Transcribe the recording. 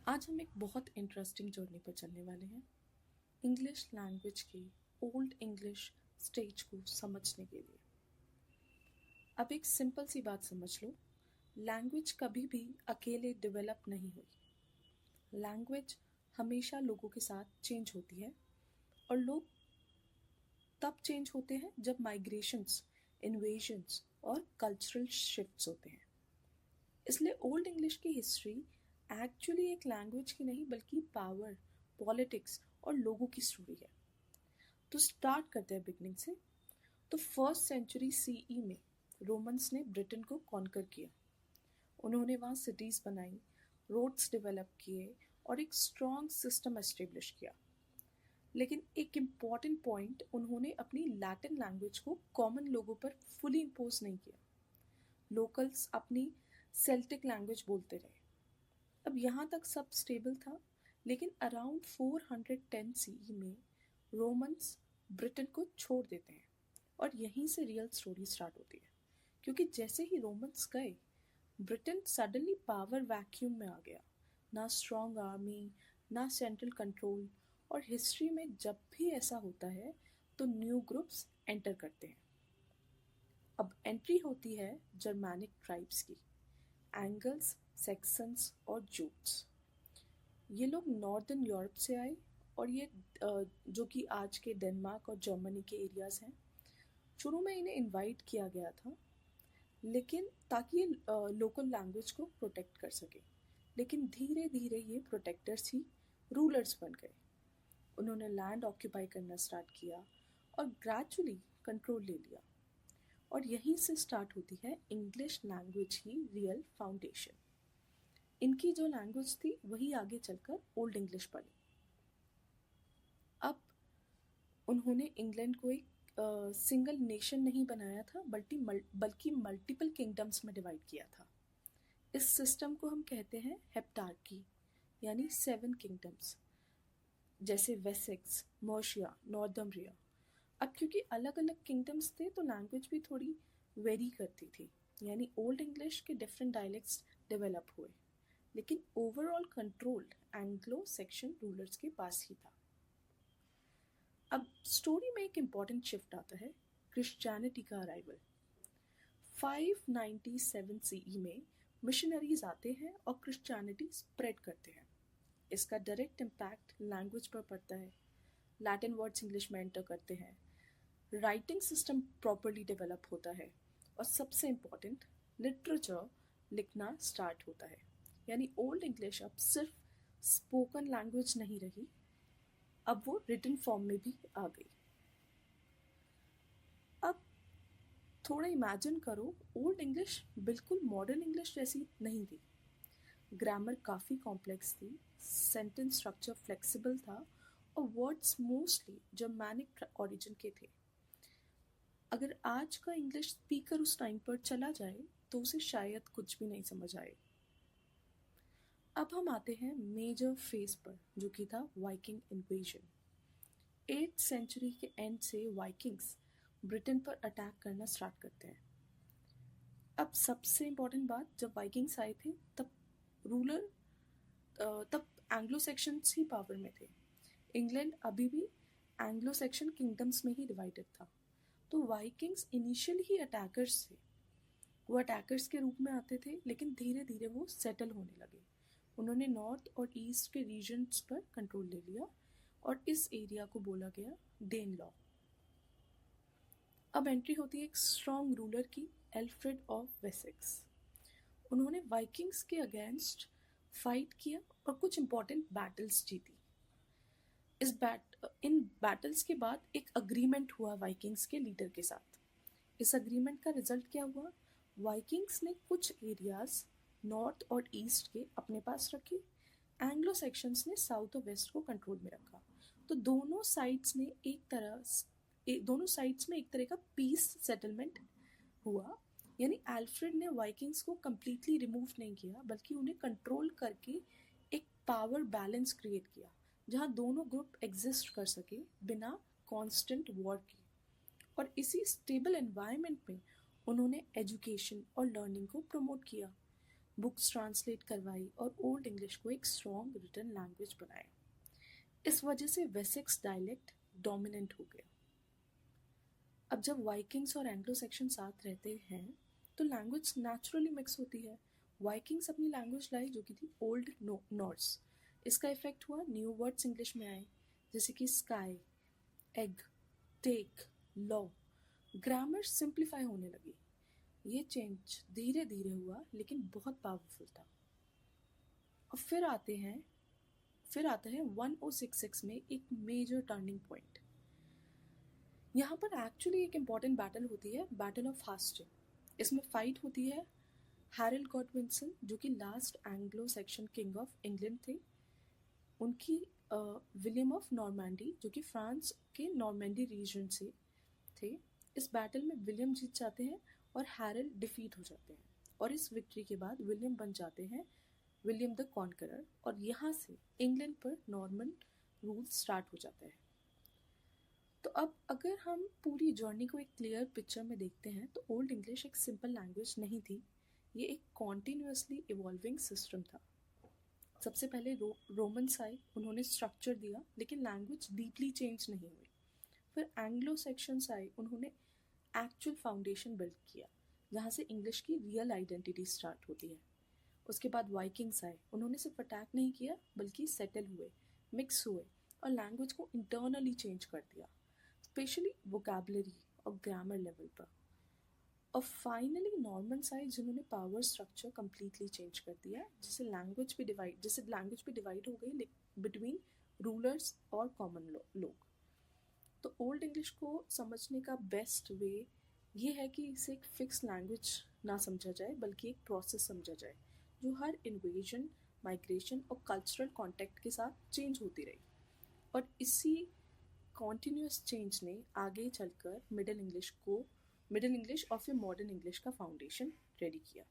आज हम एक बहुत इंटरेस्टिंग जर्नी पर चलने वाले हैं इंग्लिश लैंग्वेज की ओल्ड इंग्लिश स्टेज को समझने के लिए। अब एक सिंपल सी बात समझ लो, लैंग्वेज कभी भी अकेले डेवलप नहीं हुई। लैंग्वेज हमेशा लोगों के साथ चेंज होती है और लोग तब चेंज होते हैं जब माइग्रेशंस, इन्वेजन्स और कल्चरल शिफ्ट्स होते हैं। इसलिए ओल्ड इंग्लिश की हिस्ट्री एक्चुअली एक लैंग्वेज की नहीं बल्कि पावर, पॉलिटिक्स और लोगों की स्टोरी है। तो स्टार्ट करते हैं बिगनिंग से। तो फर्स्ट सेंचुरी सीई में रोमन्स ने ब्रिटेन को कॉन्कर किया। उन्होंने वहाँ सिटीज़ बनाई, रोड्स डेवलप किए और एक स्ट्रॉन्ग सिस्टम एस्टेब्लिश किया। लेकिन एक इम्पॉर्टेंट पॉइंट, उन्होंने अपनी लैटिन लैंग्वेज को कॉमन लोगों पर फुली इम्पोज नहीं किया। लोकल्स अपनी सेल्टिक लैंग्वेज बोलते रहे। अब यहाँ तक सब स्टेबल था, लेकिन अराउंड 410 सीई में रोमन्स ब्रिटेन को छोड़ देते हैं और यहीं से रियल स्टोरी स्टार्ट होती है। क्योंकि जैसे ही रोमन्स गए, ब्रिटेन सडनली पावर वैक्यूम में आ गया। ना स्ट्रॉन्ग आर्मी, ना सेंट्रल कंट्रोल। और हिस्ट्री में जब भी ऐसा होता है तो न्यू ग्रुप्स एंटर करते हैं। अब एंट्री होती है जर्मैनिक ट्राइब्स की, एंगल्स, सेक्सन्स और जूट्स। ये लोग नॉर्दर्न यूरोप से आए और ये जो कि आज के डेनमार्क और जर्मनी के एरियाज़ हैं। शुरू में इन्हें इनवाइट किया गया था, लेकिन ताकि ये लोकल लैंग्वेज को प्रोटेक्ट कर सके। लेकिन धीरे धीरे ये प्रोटेक्टर्स ही रूलर्स बन गए। उन्होंने लैंड ऑक्यूपाई करना स्टार्ट किया और ग्रेजुअली कंट्रोल ले लिया। और यहीं से स्टार्ट होती है इंग्लिश लैंग्वेज की रियल फाउंडेशन। इनकी जो लैंग्वेज थी वही आगे चलकर ओल्ड इंग्लिश बनी। अब उन्होंने इंग्लैंड को एक सिंगल नेशन नहीं बनाया था, बल्कि मल्टीपल किंगडम्स में डिवाइड किया था। इस सिस्टम को हम कहते हैं हेप्टार्की, यानी 7 किंगडम्स, जैसे वेसेक्स, मर्शिया, नॉर्थम्ब्रिया। अब क्योंकि अलग अलग किंगडम्स थे तो लैंग्वेज भी थोड़ी वेरी करती थी, यानी ओल्ड इंग्लिश के डिफरेंट डायलेक्ट्स डेवलप हुए। लेकिन overall control Anglo Saxon rulers के पास ही था। अब स्टोरी में एक इम्पॉर्टेंट शिफ्ट आता है, क्रिश्चियनिटी का अराइवल। 597 सीई में मिशनरीज आते हैं और क्रिश्चियनिटी स्प्रेड करते हैं। इसका डायरेक्ट इम्पैक्ट लैंग्वेज पर पड़ता है। लैटिन वर्ड्स इंग्लिश में एंटर करते हैं, राइटिंग सिस्टम प्रॉपरली डेवलप होता है और सबसे इम्पॉर्टेंट, लिटरेचर लिखना स्टार्ट होता है। यानी ओल्ड इंग्लिश अब सिर्फ स्पोकन लैंग्वेज नहीं रही, अब वो रिटन फॉर्म में भी आ गई। अब थोड़ा इमेजिन करो, ओल्ड इंग्लिश बिल्कुल मॉडर्न इंग्लिश जैसी नहीं थी। ग्रामर काफ़ी कॉम्प्लेक्स थी, सेंटेंस स्ट्रक्चर फ्लेक्सिबल था और वर्ड्स मोस्टली जर्मैनिक ओरिजिन के थे। अगर आज का इंग्लिश स्पीकर उस टाइम पर चला जाए तो उसे शायद कुछ भी नहीं समझ आए। अब हम आते हैं मेजर फेज पर, जो कि था वाइकिंग इन्वेजन। 8th सेंचुरी के एंड से वाइकिंग्स ब्रिटेन पर अटैक करना स्टार्ट करते हैं। अब सबसे इम्पोर्टेंट बात, जब वाइकिंग्स आए थे तब एंग्लो सेक्शंस ही पावर में थे। इंग्लैंड अभी भी एंग्लो सेक्शन किंगडम्स में ही डिवाइडेड था। तो वाइकिंग्स इनिशियली ही अटैकर्स थे। वो अटैकर्स के रूप में आते थे, लेकिन धीरे धीरे वो सेटल होने लगे। उन्होंने नॉर्थ और ईस्ट के रीजन्स पर कंट्रोल ले लिया और इस एरिया को बोला गया डेनलॉ। अब एंट्री होती है एक स्ट्रॉन्ग रूलर की, एल्फ्रेड ऑफ वेसेक्स। उन्होंने वाइकिंग्स के अगेंस्ट फाइट किया और कुछ इंपॉर्टेंट बैटल्स जीती। इन बैटल्स के बाद एक अग्रीमेंट हुआ वाइकिंग्स के लीडर के साथ। इस अग्रीमेंट का रिजल्ट क्या हुआ? वाइकिंग्स ने कुछ एरियाज नॉर्थ और ईस्ट के अपने पास रखे, एंग्लो सेक्शंस ने साउथ और वेस्ट को कंट्रोल में रखा। तो दोनों साइड्स में एक तरह का पीस सेटलमेंट हुआ। यानी एल्फ्रेड ने वाइकिंग्स को कंप्लीटली रिमूव नहीं किया, बल्कि उन्हें कंट्रोल करके एक पावर बैलेंस क्रिएट किया, जहां दोनों ग्रुप एग्जिस्ट कर सके बिना कांस्टेंट वॉर के। और इसी स्टेबल एनवायरनमेंट में उन्होंने एजुकेशन और लर्निंग को प्रमोट किया। बुक्स ट्रांसलेट करवाई और ओल्ड इंग्लिश को एक स्ट्रॉन्ग रिटन लैंग्वेज बनाया। इस वजह से वेसेक्स डायलेक्ट डोमिनेंट हो गया। अब जब वाइकिंग्स और एंग्लो सेक्शन साथ रहते हैं तो लैंग्वेज नेचुरली मिक्स होती है। वाइकिंग्स अपनी लैंग्वेज लाई जो कि थी ओल्ड नॉर्स। इसका इफेक्ट हुआ, न्यू वर्ड्स इंग्लिश में आए जैसे कि sky, egg, take, law. Grammar simplify होने लगी। ये चेंज धीरे धीरे हुआ लेकिन बहुत पावरफुल था। और फिर आता है 1066 में एक मेजर टर्निंग पॉइंट। यहाँ पर एक्चुअली एक इम्पॉर्टेंट बैटल होती है, बैटल ऑफ हास्टिंग। इसमें फाइट होती है हैरल्ड गॉडविंसन जो कि last Anglo Saxon king of England थे, उनकी विलियम ऑफ नॉर्मैंडी जो कि फ्रांस के नॉर्मैंडी रीजन से थे। इस बैटल में विलियम जीत जाते हैं और हैरल्ड डिफीट हो जाते हैं, और इस विक्ट्री के बाद विलियम बन जाते हैं विलियम द कॉन्करर, और यहाँ से इंग्लैंड पर नॉर्मन रूल स्टार्ट हो जाता है। तो अब अगर हम पूरी जर्नी को एक क्लियर पिक्चर में देखते हैं तो ओल्ड इंग्लिश एक सिंपल लैंग्वेज नहीं थी, ये एक कॉन्टिन्यूसली इवॉल्विंग सिस्टम था। सबसे पहले रोमन्स आए, उन्होंने स्ट्रक्चर दिया लेकिन लैंग्वेज डीपली चेंज नहीं हुई। फिर एंग्लो सेक्शंस आए, उन्होंने एक्चुअल फाउंडेशन बिल्ड किया जहाँ से इंग्लिश की रियल आइडेंटिटी स्टार्ट होती है। उसके बाद वाइकिंग्स आए, उन्होंने सिर्फ अटैक नहीं किया बल्कि सेटल हुए, मिक्स हुए और लैंग्वेज को इंटरनली चेंज कर दिया, स्पेशली वोकैबुलरी और ग्रामर लेवल पर। और फाइनली नॉर्मन्स आए जिन्होंने पावर स्ट्रक्चर कम्प्लीटली चेंज कर दिया, जिससे लैंग्वेज भी डिवाइड हो गई बिटवीन रूलर्स और कॉमन लोग। तो ओल्ड इंग्लिश को समझने का बेस्ट वे ये है कि इसे एक फिक्स लैंग्वेज ना समझा जाए बल्कि एक प्रोसेस समझा जाए जो हर इन्वेजन, माइग्रेशन और कल्चरल कॉन्टेक्ट के साथ चेंज होती रही। और इसी कॉन्टिन्यूस चेंज ने आगे चलकर मिडिल इंग्लिश और फिर मॉडर्न इंग्लिश का फाउंडेशन रेडी किया।